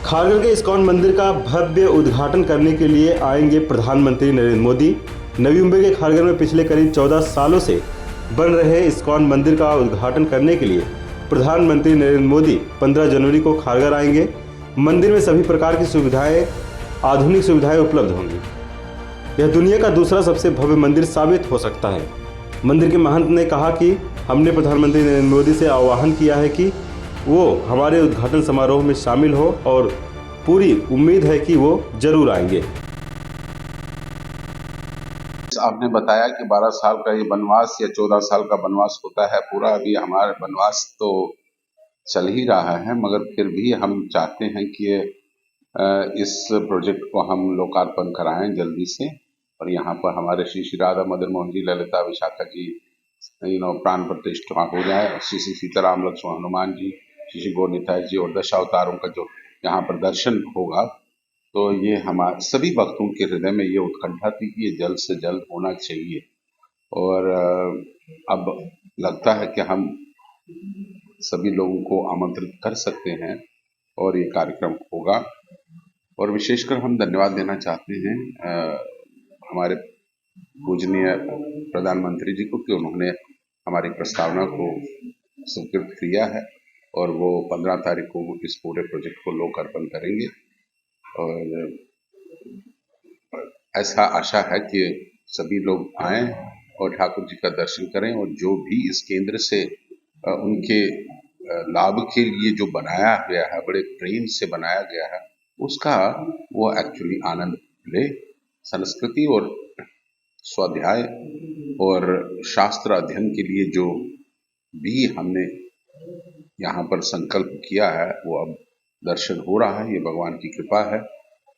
खारघर के इस्कॉन मंदिर का भव्य उद्घाटन करने के लिए आएंगे प्रधानमंत्री नरेंद्र मोदी। नवी मुंबई के खारघर में पिछले करीब 14 सालों से बन रहे इस्कॉन मंदिर का उद्घाटन करने के लिए प्रधानमंत्री नरेंद्र मोदी 15 जनवरी को खारघर आएंगे। मंदिर में सभी प्रकार की सुविधाएं, आधुनिक सुविधाएं उपलब्ध होंगी। यह दुनिया का दूसरा सबसे भव्य मंदिर साबित हो सकता है। मंदिर के महंत ने कहा कि हमने प्रधानमंत्री नरेंद्र मोदी से आह्वान किया है कि वो हमारे उद्घाटन समारोह में शामिल हो और पूरी उम्मीद है कि वो जरूर आएंगे। आपने बताया कि 12 साल का ये वनवास या 14 साल का वनवास होता है पूरा। अभी हमारा वनवास तो चल ही रहा है, मगर फिर भी हम चाहते हैं कि इस प्रोजेक्ट को हम लोकार्पण कराएं जल्दी से। और यहाँ पर हमारे श्री श्री राधा मदन मोहन जी, ललिता विशाखा जी प्राण प्रतिष्ठा हो जाए। श्री श्री सीताराम लक्ष्मण हनुमान जी, श्री श्री गौरनिताई जी और दशावतारों का जो यहाँ पर दर्शन होगा, तो ये हमारे सभी भक्तों के हृदय में ये उत्कंठा थी कि ये जल्द से जल्द होना चाहिए। और अब लगता है कि हम सभी लोगों को आमंत्रित कर सकते हैं और ये कार्यक्रम होगा। और विशेषकर हम धन्यवाद देना चाहते हैं हमारे पूजनीय प्रधानमंत्री जी को कि उन्होंने हमारी प्रस्तावना को स्वीकृत किया है और वो 15 तारीख को इस पूरे प्रोजेक्ट को लोकार्पण करेंगे। और ऐसा आशा है कि सभी लोग आएं और ठाकुर जी का दर्शन करें और जो भी इस केंद्र से उनके लाभ के लिए जो बनाया गया है, बड़े प्रेम से बनाया गया है, उसका वो एक्चुअली आनंद ले। संस्कृति और स्वाध्याय और शास्त्र अध्ययन के लिए जो भी हमने यहाँ पर संकल्प किया है वो अब दर्शन हो रहा है। ये भगवान की कृपा है,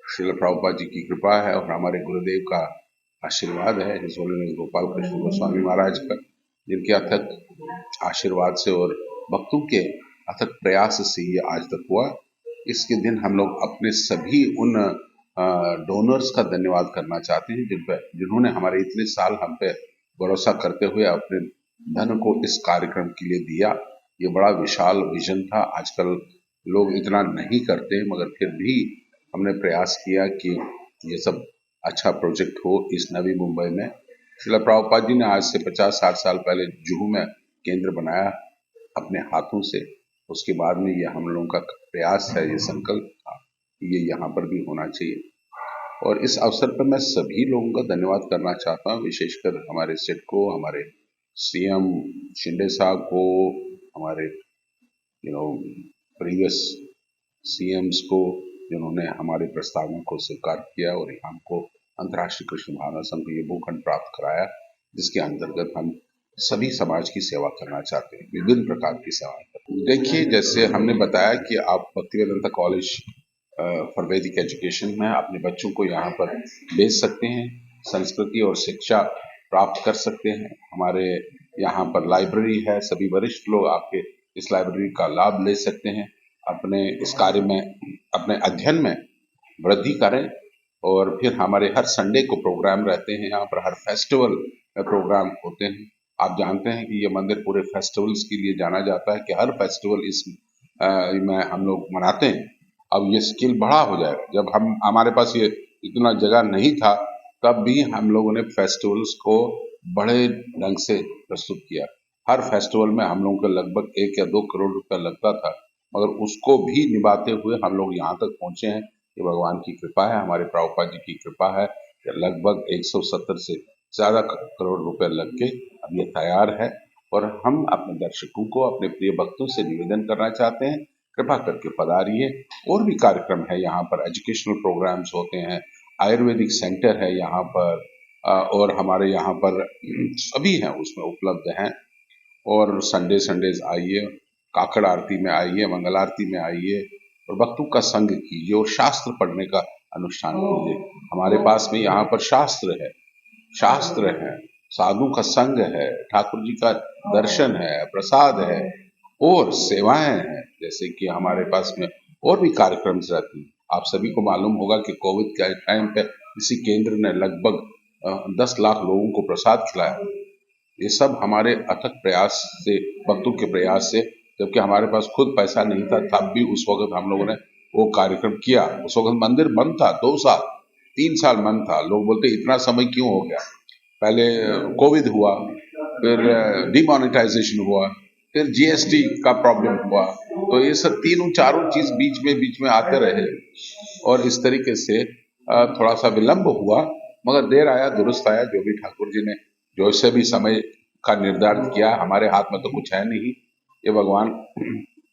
श्रील प्रभुपाद जी की कृपा है और हमारे गुरुदेव का आशीर्वाद है, हिज होलीनेस गोपाल कृष्ण गोस्वामी महाराज का, जिनके अथक आशीर्वाद से और भक्तों के अथक प्रयास से ये आज तक हुआ। इसके दिन हम लोग अपने सभी उन डोनर्स का धन्यवाद करना चाहते हैं जिन्होंने हमारे इतने साल हम पे भरोसा करते हुए अपने धन को इस कार्यक्रम के लिए दिया। ये बड़ा विशाल विजन था। आजकल लोग इतना नहीं करते, मगर फिर भी हमने प्रयास किया कि ये सब अच्छा प्रोजेक्ट हो इस नवी मुंबई में। श्रील प्रभुपाद जी ने आज से 50-60 साल पहले जुहू में केंद्र बनाया अपने हाथों से। उसके बाद में ये हम लोगों का प्रयास है, ये संकल्प था कि ये यहाँ पर भी होना चाहिए। और इस अवसर पर मैं सभी लोगों का धन्यवाद करना चाहता हूँ, विशेषकर हमारे सेठ को, हमारे सीएम शिंदे साहब को, हमारे प्रीवियस सीएम्स को, जिन्होंने हमारे प्रस्तावों को स्वीकार किया और हमको अंतर्राष्ट्रीय कृष्ण भावना संघ ये भूखंड प्राप्त कराया, जिसके अंतर्गत हम सभी समाज की सेवा करना चाहते हैं, विभिन्न प्रकार की सेवा। देखिए, जैसे हमने बताया कि आप भक्तिवेदांता कॉलेज फॉर वैदिक एजुकेशन में अपने बच्चों को यहाँ पर भेज सकते हैं, संस्कृति और शिक्षा प्राप्त कर सकते हैं। हमारे यहाँ पर लाइब्रेरी है, सभी वरिष्ठ लोग आपके इस लाइब्रेरी का लाभ ले सकते हैं, अपने इस कार्य में, अपने अध्ययन में वृद्धि करें। और फिर हमारे हर संडे को प्रोग्राम रहते हैं, यहाँ पर हर फेस्टिवल में प्रोग्राम होते हैं। आप जानते हैं कि ये मंदिर पूरे फेस्टिवल्स के लिए जाना जाता है कि हर फेस्टिवल इस में हम लोग मनाते हैं। अब ये स्किल बड़ा हो जाएगा। जब हमारे पास ये इतना जगह नहीं था, तब भी हम लोगों ने फेस्टिवल्स को बड़े ढंग से प्रस्तुत किया। हर फेस्टिवल में हम लोगों को लगभग 1 या 2 करोड़ रुपया लगता था, मगर उसको भी निभाते हुए हम लोग यहाँ तक पहुंचे हैं। ये भगवान की कृपा है, हमारे प्रभुपाद जी की कृपा है। लगभग 170 से ज्यादा करोड़ रुपए लग के अब ये तैयार है। और हम अपने दर्शकों को, अपने प्रिय भक्तों से निवेदन करना चाहते हैं, कृपा करके पधारिए। और भी कार्यक्रम है यहाँ पर, एजुकेशनल प्रोग्राम्स होते हैं, आयुर्वेदिक सेंटर है यहाँ पर, और हमारे यहाँ पर सभी हैं उसमें उपलब्ध हैं। और संडेज आइए, काकड़ आरती में आइए, मंगल आरती में आइए और भक्तों का संग कीजिए और शास्त्र पढ़ने का अनुष्ठान कीजिए। हमारे पास में यहाँ पर शास्त्र है, साधु का संग है, ठाकुर जी का दर्शन है, प्रसाद है और सेवाएं हैं। जैसे कि हमारे पास में और भी कार्यक्रम रहते हैं। आप सभी को मालूम होगा कि कोविड के टाइम पे इसी केंद्र ने लगभग 10 लाख लोगों को प्रसाद खिलाया। ये सब हमारे अथक प्रयास से, भक्तों के प्रयास से, जबकि हमारे पास खुद पैसा नहीं था, तब भी उस वक्त हम लोगों ने वो कार्यक्रम किया। उस वक्त मंदिर बंद था, 2 साल 3 साल बंद था। लोग बोलते इतना समय क्यों हो गया। पहले कोविड हुआ, फिर डिमोनेटाइजेशन हुआ, फिर जीएसटी का प्रॉब्लम हुआ, तो ये सब तीनों चारों चीज बीच में आते रहे और इस तरीके से थोड़ा सा विलंब हुआ, मगर देर आया दुरुस्त आया। जो भी ठाकुर जी ने जो से भी समय का निर्धारित किया, हमारे हाथ में तो कुछ है नहीं, ये भगवान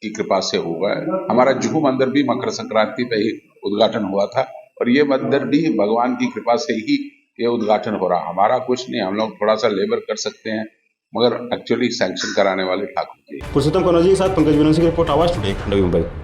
की कृपा से हुआ है। हमारा जुहू मंदिर भी मकर संक्रांति पे ही उद्घाटन हुआ था और ये मंदिर भी भगवान की कृपा से ही ये उद्घाटन हो रहा। हमारा कुछ नहीं, हम लोग थोड़ा सा लेबर कर सकते हैं, मगर एक्चुअली सैंक्शन कराने वाले ठाकुर जी। पुरुषोत्तम कन्नौजी के साथ पंकज विनोद सिंह की रिपोर्ट, आवाज टुडे, नवी मुंबई।